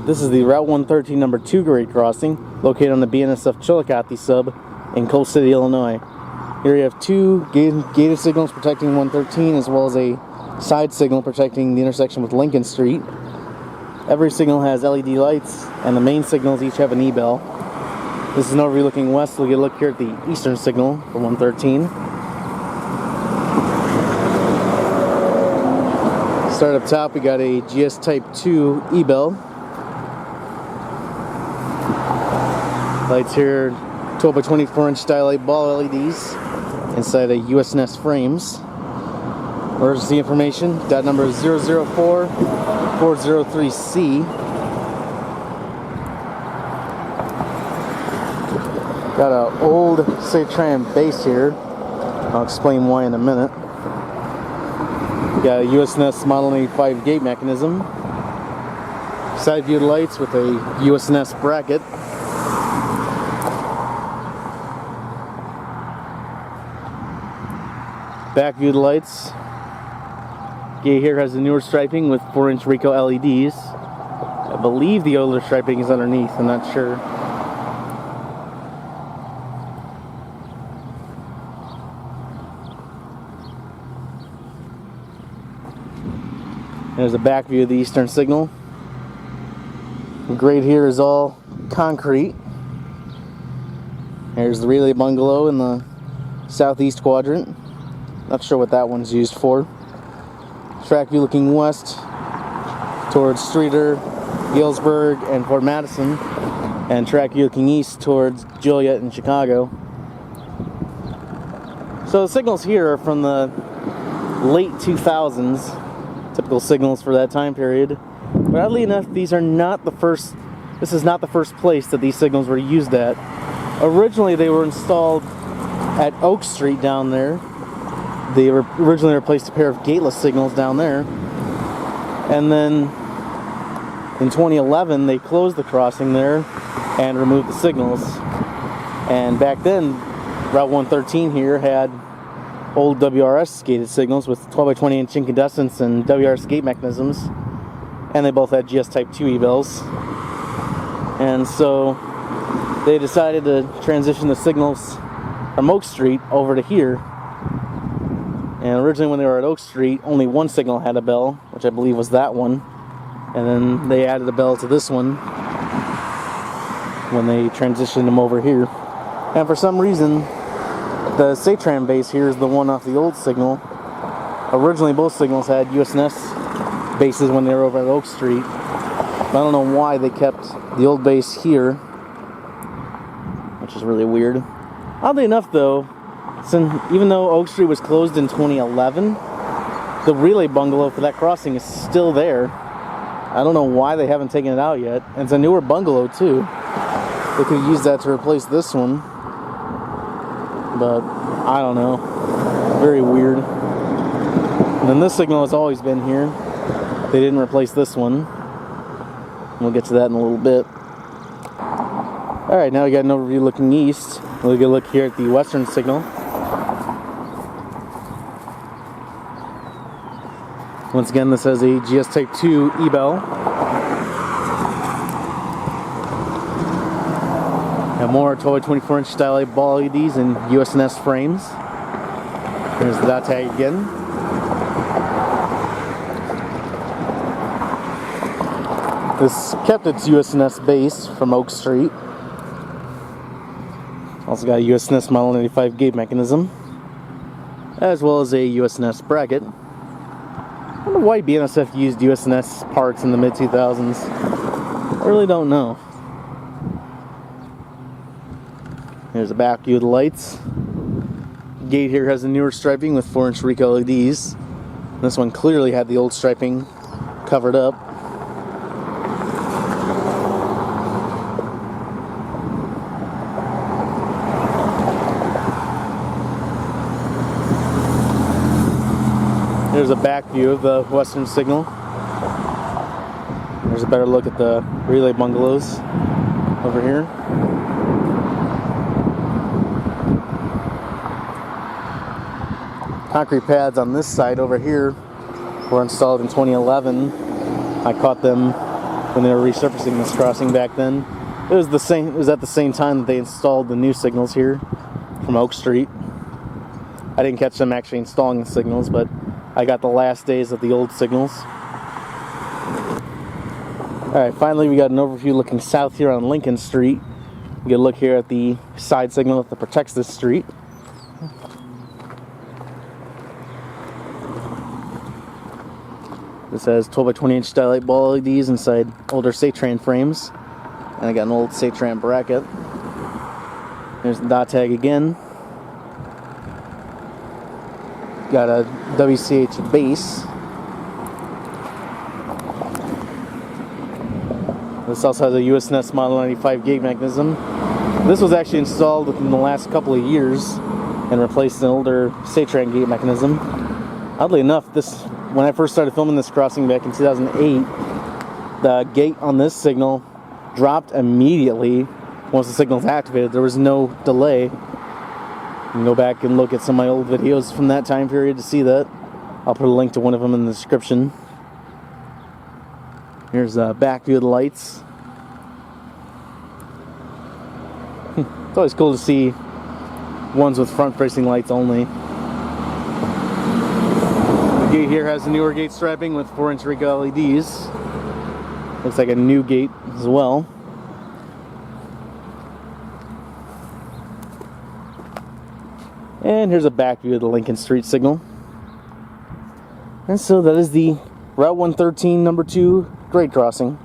This is the Route 113 number 2 grade crossing, located on the BNSF Chillicothe Sub in Coal City, Illinois. Here you have two gated signals protecting 113, as well as a side signal protecting the intersection with Lincoln Street. Every signal has LED lights, and the main signals each have an E-bell. This is an overview looking west. We'll get a look here at the eastern signal for 113. Start up top, we got a GS Type 2 E-bell. Lights here, 12 by 24 inch Dialight Ball LEDs inside a US&S frames. Emergency information, dot number is 004403C. Got an old Safetran base here. I'll explain why in a minute. Got a US&S Model 85 gate mechanism. Side view lights with a US&S bracket. Back view lights. Gate here has the newer striping with 4-inch RECO LEDs. I believe the older striping is underneath, I'm not sure. There's a back view of the eastern signal. The grade here is all concrete. There's the relay bungalow in the southeast quadrant. Not sure what that one's used for. Track view looking west towards Streeter, Galesburg, and Fort Madison, and track view looking east towards Joliet and Chicago. So the signals here are from the late 2000s, typical signals for that time period. But oddly enough, this is not the first place that these signals were used at. Originally they were installed at Oak Street down there. They originally replaced a pair of gateless signals down there, and then in 2011 they closed the crossing there and removed the signals. And back then Route 113 here had old WRS gated signals with 12 by 20 inch incandescents and WRS gate mechanisms, and they both had GS Type 2 E-bells. And so they decided to transition the signals from Oak Street over to here. And originally when they were at Oak Street, only one signal had a bell, which I believe was that one. And then they added a bell to this one when they transitioned them over here. And for some reason, the Safetran base here is the one off the old signal. Originally both signals had US&S bases when they were over at Oak Street. But I don't know why they kept the old base here, which is really weird. Oddly enough though, even though Oak Street was closed in 2011, the relay bungalow for that crossing is still there. I don't know why they haven't taken it out yet. And it's a newer bungalow too. They could use that to replace this one. But I don't know. Very weird. And then this signal has always been here. They didn't replace this one. We'll get to that in a little bit. Alright, now we got an overview looking east. We'll get a look here at the western signal. Once again, this has a GS Type 2 E-bell. Have more 12 by 24 inch Dialight Ball LEDs and US&S frames. There's the dot tag again. This kept its US&S base from Oak Street. Also got a US&S Model 85 gate mechanism, as well as a US&S bracket. I wonder why BNSF used US&S parts in the mid-2000s. I really don't know. Here's the back view of the lights. Gate here has a newer striping with 4-inch RECO LEDs. This one clearly had the old striping covered up. There's a back view of the western signal. There's a better look at the relay bungalows over here. Concrete pads on this side over here were installed in 2011. I caught them when they were resurfacing this crossing back then. It was the same. It was at the same time that they installed the new signals here from Oak Street. I didn't catch them actually installing the signals, but I got the last days of the old signals. Alright, finally we got an overview looking south here on Lincoln Street. We get a look here at the side signal that protects this street. This has 12 by 20 inch Dialight Ball LEDs inside older Safetran frames. And I got an old Safetran bracket. There's the dot tag again. Got a WCH base. This also has a US&S Model 95 gate mechanism. This was actually installed within the last couple of years and replaced an older Safetran gate mechanism. Oddly enough, when I first started filming this crossing back in 2008, the gate on this signal dropped immediately once the signal's activated. There was no delay. You can go back and look at some of my old videos from that time period to see that. I'll put a link to one of them in the description. Here's a back view of the lights. It's always cool to see ones with front-facing lights only. The gate here has the newer gate strapping with 4-inch RECO LEDs. Looks like a new gate as well. And here's a back view of the Lincoln Street signal. And so that is the Route 113 number 2 grade crossing.